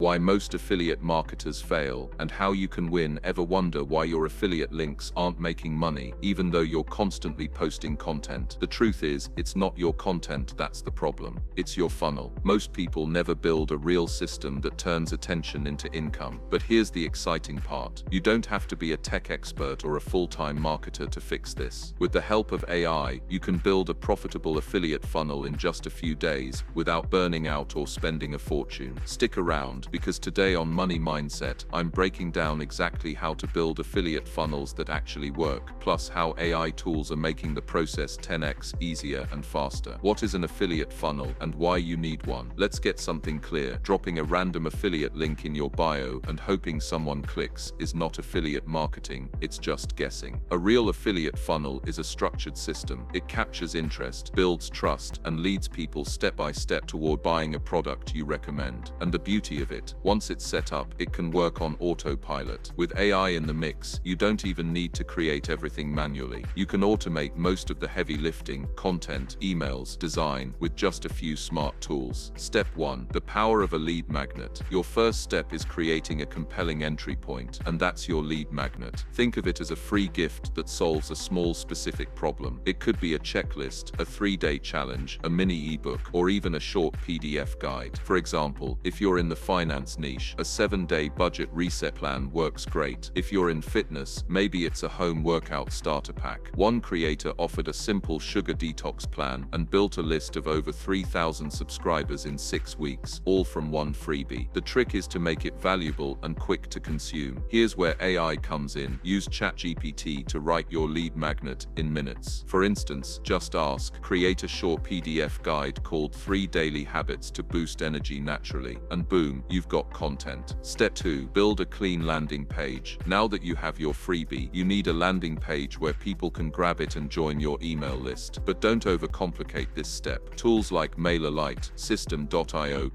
Why most affiliate marketers fail, and how you can win. Ever wonder why your affiliate links aren't making money, even though you're constantly posting content? The truth is, it's not your content that's the problem. It's your funnel. Most people never build a real system that turns attention into income. But here's the exciting part. You don't have to be a tech expert or a full-time marketer to fix this. With the help of AI, you can build a profitable affiliate funnel in just a few days, without burning out or spending a fortune. Stick around, because today on Money Mindset, I'm breaking down exactly how to build affiliate funnels that actually work, plus how AI tools are making the process 10x easier and faster. What is an affiliate funnel and why you need one? Let's get something clear. Dropping a random affiliate link in your bio and hoping someone clicks is not affiliate marketing, it's just guessing. A real affiliate funnel is a structured system. It captures interest, builds trust, and leads people step by step toward buying a product you recommend. And the beauty of it, once it's set up, it can work on autopilot. With AI in the mix, you don't even need to create everything manually. You can automate most of the heavy lifting, content, emails, design, with just a few smart tools. Step 1. The power of a lead magnet. Your first step is creating a compelling entry point, and that's your lead magnet. Think of it as a free gift that solves a small specific problem. It could be a checklist, a 3-day challenge, a mini ebook, or even a short PDF guide. For example, if you're in the finance niche, a 7-day budget reset plan works great. If you're in fitness, maybe it's a home workout starter pack. One creator offered a simple sugar detox plan and built a list of over 3,000 subscribers in 6 weeks, all from one freebie. The trick is to make it valuable and quick to consume. Here's where AI comes in. Use ChatGPT to write your lead magnet in minutes. For instance, just ask, create a short PDF guide called 3 Daily Habits to Boost Energy Naturally, and boom, you've got content. Step 2. Build a clean landing page. Now that you have your freebie, you need a landing page where people can grab it and join your email list. But don't overcomplicate this step. Tools like MailerLite, System.io,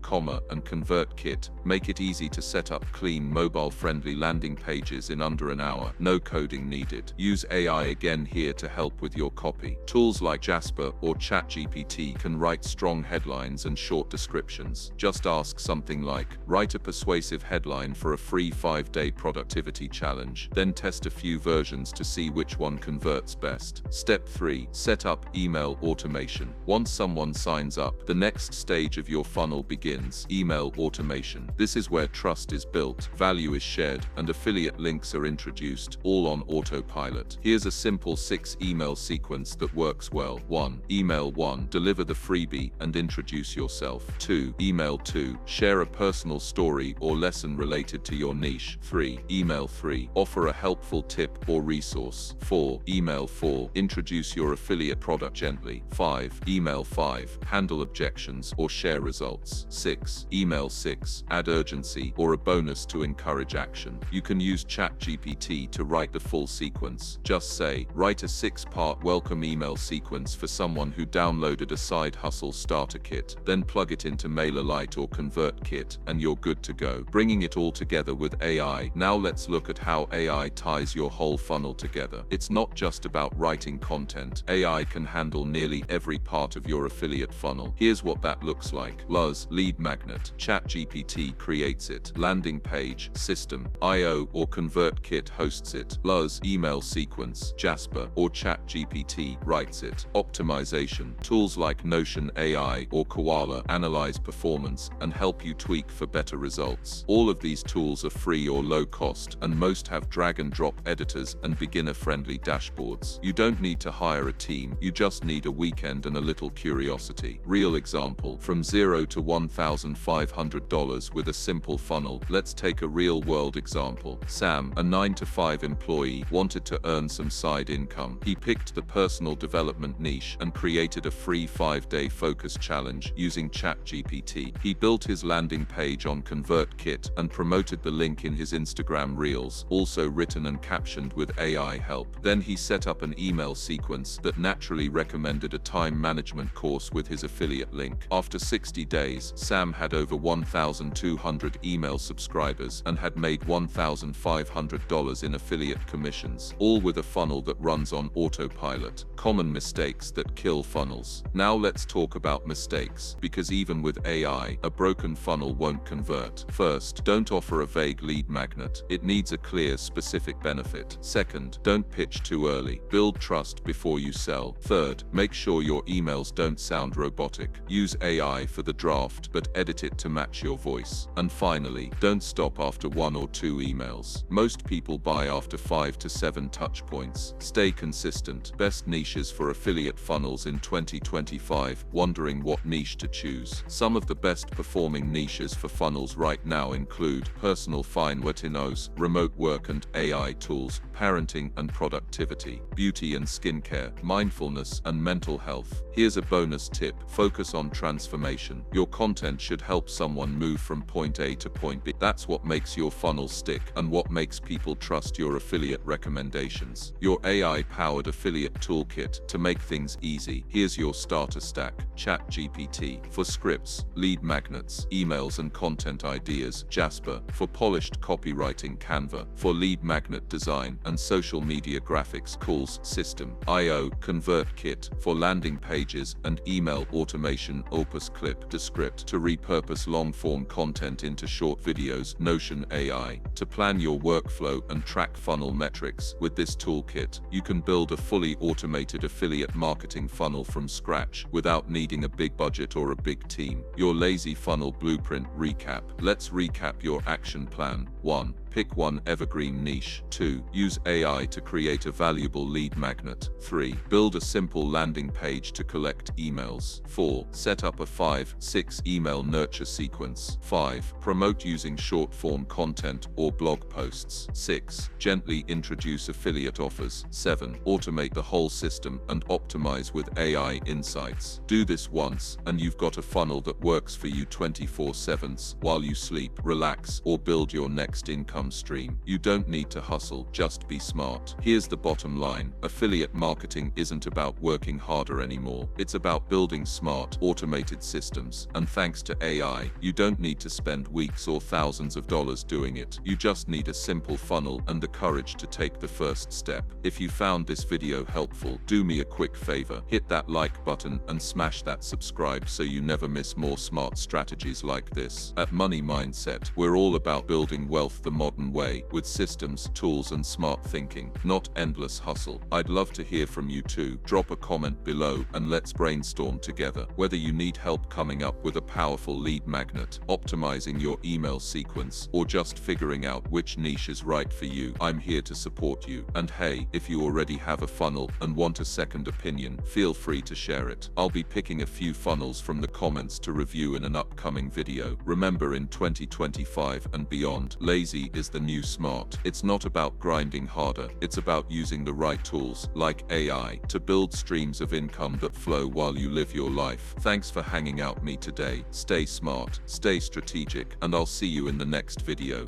and ConvertKit make it easy to set up clean, mobile-friendly landing pages in under an hour. No coding needed. Use AI again here to help with your copy. Tools like Jasper or ChatGPT can write strong headlines and short descriptions. Just ask something like, write a persuasive headline for a free 5-day productivity challenge, then test a few versions to see which one converts best. Step 3. Set up email automation. Once someone signs up, the next stage of your funnel begins: email automation. This is where trust is built, value is shared, and affiliate links are introduced, all on autopilot. Here's a simple 6-email sequence that works well. 1. Email 1. Deliver the freebie and introduce yourself. 2. Email 2. Share a personal story or lesson related to your niche. 3. Email 3. Offer a helpful tip or resource. 4. Email 4. Introduce your affiliate product gently. 5. Email 5. Handle objections or share results. 6. Email 6. Add urgency or a bonus to encourage action. You can use ChatGPT to write the full sequence. Just say, write a 6-part welcome email sequence for someone who downloaded a side hustle starter kit. Then plug it into MailerLite or ConvertKit, and you're good to go. Bringing it all together with AI. Now let's look at how AI ties your whole funnel together. It's not just about writing content. AI can handle nearly every part of your affiliate funnel. Here's what that looks like. Luz, lead magnet. ChatGPT creates it. Landing page, System.io or ConvertKit hosts it. Luz, email sequence, Jasper or ChatGPT writes it. Optimization. Tools like Notion AI or Koala analyze performance and help you tweak for better results. All of these tools are free or low cost, and most have drag and drop editors and beginner-friendly dashboards. You don't need to hire a team, you just need a weekend and a little curiosity. Real example, from $0 to $1,500 with a simple funnel. Let's take a real-world example. Sam, a 9-to-5 employee, wanted to earn some side income. He picked the personal development niche and created a free 5-day focus challenge using ChatGPT. He built his landing page on ConvertKit and promoted the link in his Instagram Reels, also written and captioned with AI help. Then he set up an email sequence that naturally recommended a time management course with his affiliate link. After 60 days, Sam had over 1,200 email subscribers and had made $1,500 in affiliate commissions, all with a funnel that runs on autopilot. Common mistakes that kill funnels. Now let's talk about mistakes, because even with AI, a broken funnel won't convert. First, don't offer a vague lead magnet. It needs a clear, specific benefit. Second, don't pitch too early. Build trust before you sell. Third, make sure your emails don't sound robotic. Use AI for the draft, but edit it to match your voice. And finally, don't stop after 1 or 2 emails. Most people buy after 5 to 7 touch points. Stay consistent. Best niches for affiliate funnels in 2025. Wondering what niche to choose? Some of the best performing niches for funnels right now include personal finance, remote work and AI tools, parenting and productivity, beauty and skincare, mindfulness and mental health. Here's a bonus tip: focus on transformation. Your content should help someone move from point A to point B. That's what makes your funnel stick and what makes people trust your affiliate recommendations. Your AI-powered affiliate toolkit to make things easy. Here's your starter stack: ChatGPT for scripts, lead magnets, emails and content ideas; Jasper for polished copywriting; Canva for lead magnet design and social media graphics; Calls System.io ConvertKit for landing pages and email automation; Opus Clip Descript to repurpose long-form content into short videos; Notion AI to plan your workflow and track funnel metrics. With this toolkit, you can build a fully automated affiliate marketing funnel from scratch without needing a big budget or a big team. Your lazy funnel blueprint recap. Let's recap your action plan. 1. Pick one evergreen niche. 2. Use AI to create a valuable lead magnet. 3. Build a simple landing page to collect emails. 4. Set up a 5-6 email nurture sequence. 5. Promote using short-form content or blog posts. 6. Gently introduce affiliate offers. 7. Automate the whole system and optimize with AI insights. Do this once, and you've got a funnel that works for you 24/7 while you sleep, relax, or build your next income stream. You don't need to hustle, just be smart. Here's the bottom line: affiliate marketing isn't about working harder anymore. It's about building smart, automated systems. And thanks to AI, you don't need to spend weeks or thousands of dollars doing it. You just need a simple funnel and the courage to take the first step. If you found this video helpful, do me a quick favor: hit that like button and smash that subscribe so you never miss more smart strategies like this. At Money Mindset, we're all about building wealth the modern way, with systems, tools and smart thinking, not endless hustle. I'd love to hear from you too. Drop a comment below and let's brainstorm together. Whether you need help coming up with a powerful lead magnet, optimizing your email sequence, or just figuring out which niche is right for you, I'm here to support you. And hey, if you already have a funnel and want a second opinion, feel free to share it. I'll be picking a few funnels from the comments to review in an upcoming video. Remember, in 2025 and beyond, lazy is the new smart. It's not about grinding harder, it's about using the right tools, like AI, to build streams of income that flow while you live your life. Thanks for hanging out with me today. Stay smart, stay strategic, and I'll see you in the next video.